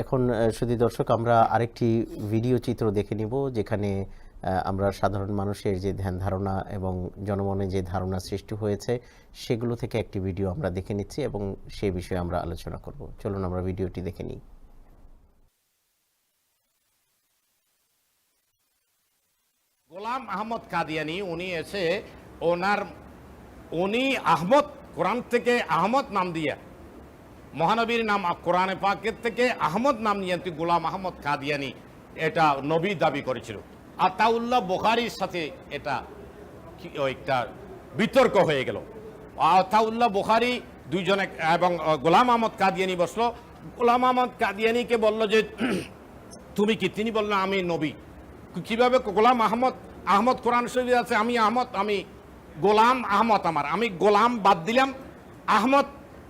এখন শুধু দর্শক আমরা আরেকটি ভিডিও চিত্র দেখে নিব, যেখানে আমরা সাধারণ মানুষের যে ধ্যান ধারণা এবং জনমনে যে ধারণা সৃষ্টি হয়েছে সেগুলো থেকে একটি ভিডিও আমরা দেখে নিচ্ছি এবং সে বিষয়ে আমরা আলোচনা করব। চলুন আমরা ভিডিওটি দেখে নিই। গোলাম আহমদ কাদিয়ানি উনি এসে উনি আহমদ, কোরআন থেকে আহমদ নাম দিয়ে, মহানবীর নাম কোরআনে পাকের থেকে আহমদ নাম নিয়ে গোলাম আহমদ কাদিয়ানি এটা নবী দাবি করেছিল। আতাউল্লাহ বুখারীর সাথে এটা একটা বিতর্ক হয়ে গেল। আতাউল্লাহ বুখারী দুইজনে এবং গোলাম আহমদ কাদিয়ানি বসলো। গোলাম আহমদ কাদিয়ানিকে বলল যে তুমি কি? তিনি বললেন আমি নবী। কিভাবে? গোলাম আহমদ কোরআন শরীফে আছে আমি আহমদ, আমি গোলাম আহমদ, আমি গোলাম বাদ দিলাম, আহমদ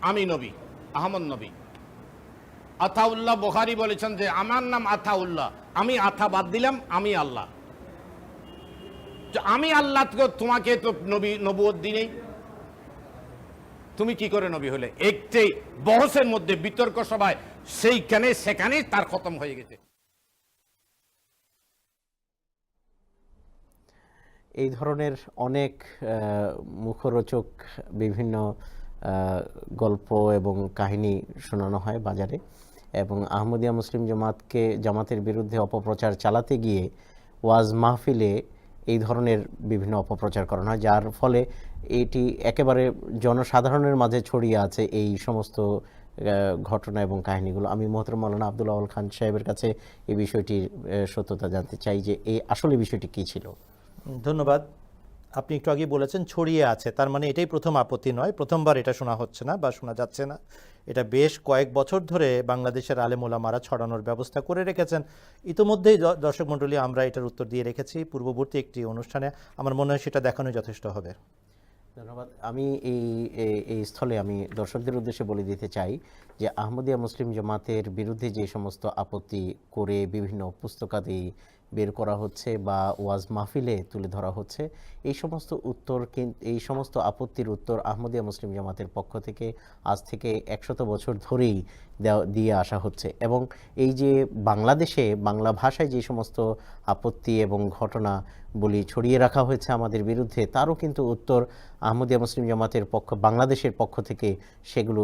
আমি নবী, আহমদ নবী। আতাউল্লাহ বুখারী বলেছেন যে আমার নাম আতাউল্লাহ, আমি আতা বাদ দিলাম, আমি আল্লাহ। আমি আল্লাহ, তোমাকে তো নবুয়ত দিই নেই, তুমি কি করে নবী হলে? একটি বহসের মধ্যে বিতর্ক সভায় সেখানে তার খতম হয়ে গেছে। এই ধরনের অনেক মুখরোচক বিভিন্ন গল্প এবং কাহিনী শোনানো হয় বাজারে, এবং আহমদিয়া মুসলিম জামাতের বিরুদ্ধে অপপ্রচার চালাতে গিয়ে ওয়াজ মাহফিলে এই ধরনের বিভিন্ন অপপ্রচার করানো হয়, যার ফলে এটি একেবারে জনসাধারণের মাঝে ছড়িয়ে আছে এই সমস্ত ঘটনা এবং কাহিনীগুলো। আমি মোহতরম মাওলানা আব্দুল আউয়াল খান সাহেবের কাছে এই বিষয়টির সত্যতা জানতে চাই যে এই আসলে বিষয়টি কী ছিল। ধন্যবাদ। আপনি একটু আগে বলেছেন ছড়িয়ে আছে, তার মানে এটাই প্রথম আপত্তি নয়, প্রথমবার এটা শোনা হচ্ছে না বা শোনা যাচ্ছে না। এটা বেশ কয়েক বছর ধরে বাংলাদেশের আলেম ওলামারা ছড়ানোর ব্যবস্থা করে রেখেছেন। ইতিমধ্যেই দর্শক মণ্ডলী আমরা এটার উত্তর দিয়ে রেখেছি পূর্ববর্তী একটি অনুষ্ঠানে, আমার মনে হয় সেটা দেখানো যথেষ্ট হবে। ধন্যবাদ। আমি এই স্থলে আমি দর্শকদের উদ্দেশ্যে বলে দিতে চাই যে আহমদিয়া মুসলিম জামাতের বিরুদ্ধে যে সমস্ত আপত্তি করে বিভিন্ন পুস্তকাদি বের করা হচ্ছে বা ওয়াজ মাহফিলে তুলে ধরা হচ্ছে, এই সমস্ত আপত্তির উত্তর আহমদিয়া মুসলিম জামাতের পক্ষ থেকে আজ থেকে 100 বছর ধরেই দিয়ে আসা হচ্ছে। এবং এই যে বাংলাদেশে বাংলা ভাষায় যে সমস্ত আপত্তি এবং ঘটনা বলি ছড়িয়ে রাখা হয়েছে আমাদের বিরুদ্ধে, তারও কিন্তু উত্তর আহমদিয়া মুসলিম জামাতের বাংলাদেশের পক্ষ থেকে সেগুলো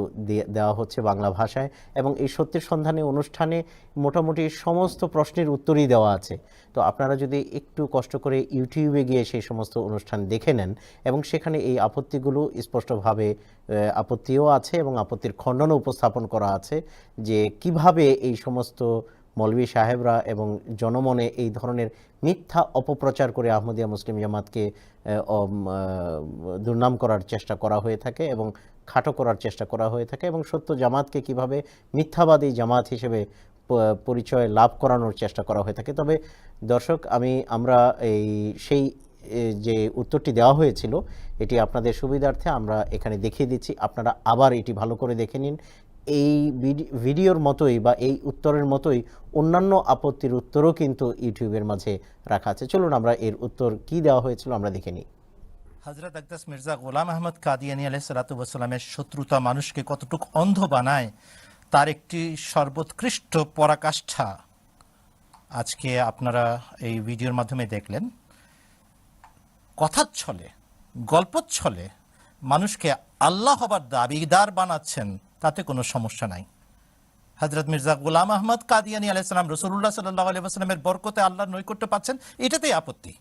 দেওয়া হচ্ছে বাংলা ভাষায়, এবং এই সত্যের সন্ধানে অনুষ্ঠানে মোটামুটি সমস্ত প্রশ্নের উত্তরই দেওয়া আছে। তো আপনারা যদি একটু কষ্ট করে ইউটিউবে গিয়ে সেই সমস্ত অনুষ্ঠান দেখে নেন, এবং সেখানে এই আপত্তিগুলো স্পষ্টভাবে আপত্তিও আছে এবং আপত্তির খণ্ডনও উপস্থাপন করা আছে যে কিভাবে এই সমস্ত মৌলভী সাহেবরা এবং জনমনে এই ধরনের মিথ্যা অপপ্রচার করে আহমদিয়া মুসলিম জামাতকে দুর্নাম করার চেষ্টা করা হয়ে থাকে এবং খাটো করার চেষ্টা করা হয়ে থাকে, এবং সত্য জামাতকে কিভাবে মিথ্যাবাদী জামাত হিসেবে পরিচয় লাভ করানোর চেষ্টা করা হয়ে থাকে। তবে দর্শক আমরা সেই যে উত্তরটি দেওয়া হয়েছিল এটি আপনাদের সুবিধার্থে আমরা এখানে দেখিয়ে দিচ্ছি, আপনারা আবার এটি ভালো করে দেখে নিন। এই ভিডিওর মতোই বা এই উত্তরের মতোই অন্যান্য আপত্তির উত্তরও কিন্তু ইউটিউবের মাঝে রাখা আছে। চলুন আমরা এর উত্তর কি দেওয়া হয়েছিল আমরা দেখে নিই। হযরত আকদাস মির্জা গোলাম আহমদ কাদিয়ানী আলাইহিস সালাতু ওয়াস সালামের শত্রুতা মানুষকে কতটুকু অন্ধ বানায় তার একটি সর্বোৎকৃষ্ট পরাকাষ্ঠা আজকে আপনারা এই ভিডিওর মাধ্যমে দেখলেন। কথার ছলে, গল্পর ছলে মানুষকে আল্লাহ হবার দাবিদার বানাচ্ছেন, তাতে কোনো সমস্যা নাই। হযরত মির্জা গোলাম আহমদ কাদিয়ানী আলাইহিস সালাম রাসূলুল্লাহ সাল্লাল্লাহু আলাইহি ওয়াসাল্লামের বরকতে আল্লাহর নৈকট্য পাচ্ছেন, এটাতেই আপত্তি।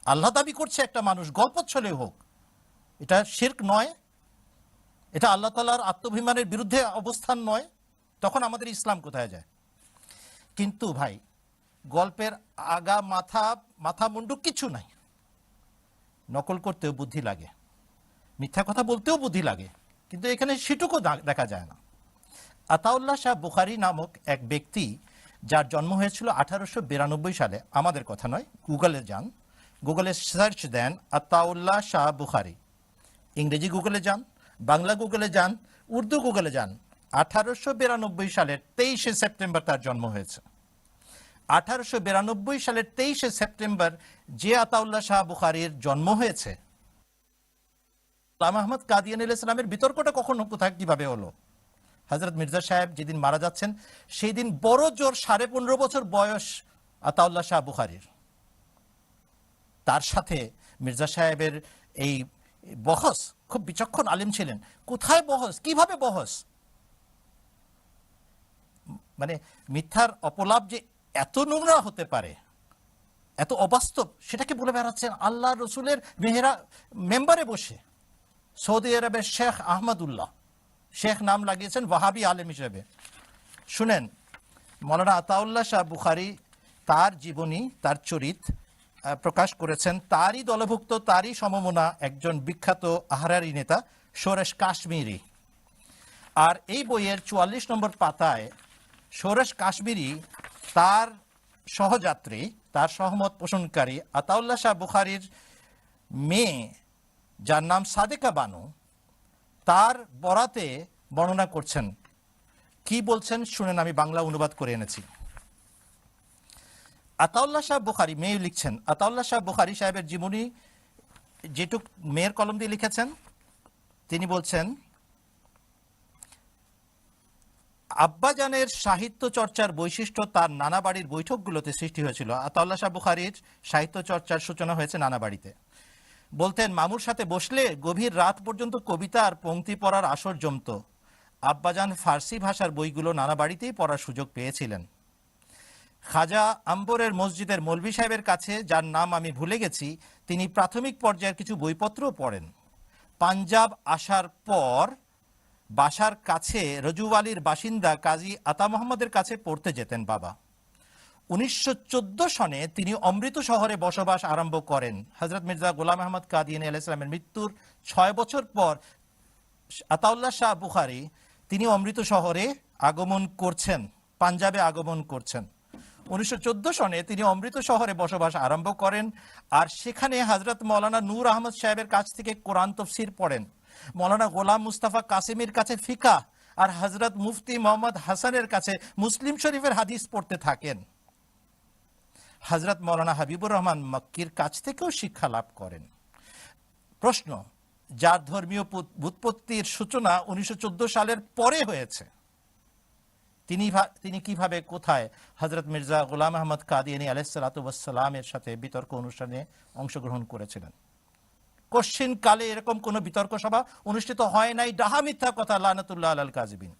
আল্লাহ দাবি করছে একটা মানুষ, গল্প ছলে হোক, এটা শিরক নয়, এটা আল্লাহ তাআলার আত্মাভিমানের বিরুদ্ধে অবস্থান নয়, তখন আমাদের ইসলাম কোথায় যায়? কিন্তু ভাই, গল্পের আগা মাথা মুন্ডু কিছু নাই, নকল করতেও বুদ্ধি লাগে, মিথ্যা কথা বলতেও বুদ্ধি লাগে, কিন্তু এখানে সেটুকু দেখা যায় না। আতাউল্লাহ শাহ বুখারী নামক এক ব্যক্তি, যার জন্ম হয়েছিল 1892 সালে, আমাদের কথা নয়, গুগলে যান, গুগলে সার্চ দেন আতাউল্লাহ শাহ বুখারী, ইংরেজি গুগলে যান, বাংলা গুগলে যান, উর্দু গুগলে যান। 1892 সালের 23শে সেপ্টেম্বর তার জন্ম হয়েছে। 1892 সালের 23শে সেপ্টেম্বর যে আতাউল্লাহ শাহ বুখারীর জন্ম হয়েছে, গোলাম আহমদ কাদিয়ানী আলাইহিস সালামের বিতর্কটা কখন কোথায় কিভাবে হলো? হযরত মির্জা সাহেব যেদিন মারা যাচ্ছেন সেই দিন বড় জোর 15.5 বছর বয়স আতাউল্লাহ শাহ বুখারীর। তার সাথে মির্জা সাহেবের এই বহস, খুব বিচক্ষণ আলেম ছিলেন। কোথায় বহস, কিভাবে বহস, মানে মিথ্যার অপলাপ যে এত নোংরা হতে পারে, এত অবাস্তব, সেটাকে বলে বেড়াচ্ছেন আল্লাহ রসুলের মেম্বারে বসে। সৌদি আরবের শেখ আহমদুল্লাহ, শেখ নাম লাগিয়েছেন ওয়াহাবি আলেম হিসেবে। শুনেন, মৌলানা আতাউল্লাহ শাহ বুখারী তার জীবনী, তার চরিত প্রকাশ করেছেন তারই দলভুক্ত, তারই সমমনা একজন বিখ্যাত আহরারি নেতা সুরেশ কাশ্মীরি। আর এই বইয়ের 44 নম্বর পাতায় সুরেশ কাশ্মীরি তার সহযাত্রী, তার সহমত পোষণকারী আতাউল্লাহ শাহ বুখারীর মেয়ে, যার নাম সাদেকা বানু, তার বরাতে বর্ণনা করছেন। কি বলছেন শুনেন, আমি বাংলা অনুবাদ করে এনেছি। আতাউল্লাহ শাহ বুখারী, মেয়ে লিখছেন, আতাউল্লাহ শাহ বুখারী সাহেবের জীবনী যেটুক মেয়ের কলম দিয়ে লিখেছেন, তিনি বলছেন আব্বাজানের সাহিত্য চর্চার বৈশিষ্ট্য তার নানা বাড়ির বৈঠকগুলোতে সৃষ্টি হয়েছিল। আতাউল্লাহ শাহ বুখারীর সাহিত্য চর্চার সূচনা হয়েছে নানা বাড়িতে। বলতেন মামুর সাথে বসলে গভীর রাত পর্যন্ত কবিতা আর পংক্তি পড়ার আসর জমত। আব্বাজান ফার্সি ভাষার বইগুলো নানা বাড়িতেই পড়ার সুযোগ পেয়েছিলেন। খাজা আম্বরের মসজিদের মৌলভী সাহেবের কাছে, যার নাম আমি ভুলে গেছি, তিনি প্রাথমিক পর্যায়ের কিছু বইপত্রও পড়েন। পাঞ্জাব আসার পর বাসার কাছে রজুওয়ালির বাসিন্দা কাজী আতা মোহাম্মদের কাছে পড়তে যেতেন বাবা। 1914 সনে তিনি অমৃত শহরে বসবাস আরম্ভ করেন। হযরত মির্জা গোলাম আহমদ কাদিয়ানী আলাইহিস সালামের মৃত্যুর 6 বছর পর আতাউল্লাহ শাহ বুখারী তিনি অমৃত শহরে আগমন করছেন, পাঞ্জাবে আগমন করছেন। 1914 সনে তিনি অমৃত শহরে বসবাস আরম্ভ করেন আর সেখানে হযরত মাওলানা নূর আহমদ সাহেবের কাছ থেকে কোরআন তাফসীর পড়েন, মাওলানা গোলাম মুস্তাফা কাসেমের কাছে ফিকাহ আর হযরত মুফতি মোহাম্মদ হাসানের কাছে মুসলিম শরীফের হাদিস পড়তে থাকেন। হযরত মাওলানা হাবিবুর রহমান মক্কির কাছ থেকেও শিক্ষা লাভ করেন। প্রশ্ন, যার ধর্মীয় ব্যুৎপত্তির সূচনা 1914 সালের পরে হয়েছে, তিনি কিভাবে, কোথায় হযরত মির্জা গোলাম আহমদ কাদিয়ানী আলাইহিস সালাতু ওয়াস সালামের সাথে বিতর্ক অনুষ্ঠানে অংশগ্রহণ করেছিলেন? কোশ্চিন কালে এরকম কোন বিতর্ক সভা অনুষ্ঠিত হয় নাই। ডাহা মিথ্যা কথা, লানাতুল্লাহ আলাল কাযিবিন।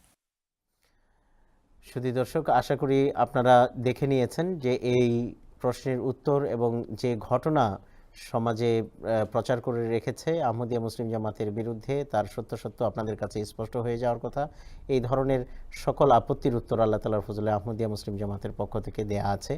শুধু দর্শক, আশা করি আপনারা দেখে নিয়েছেন যে এই প্রশ্নের উত্তর এবং যে ঘটনা সমাজে প্রচার করে রেখেছে আহমদিয়া মুসলিম জামাতের বিরুদ্ধে, তার সত্য আপনাদের কাছে স্পষ্ট হয়ে যাওয়ার কথা। এই ধরনের সকল আপত্তির উত্তর আল্লাহ তাআলার ফজলে আহমদিয়া মুসলিম জামাতের পক্ষ থেকে দেয়া আছে।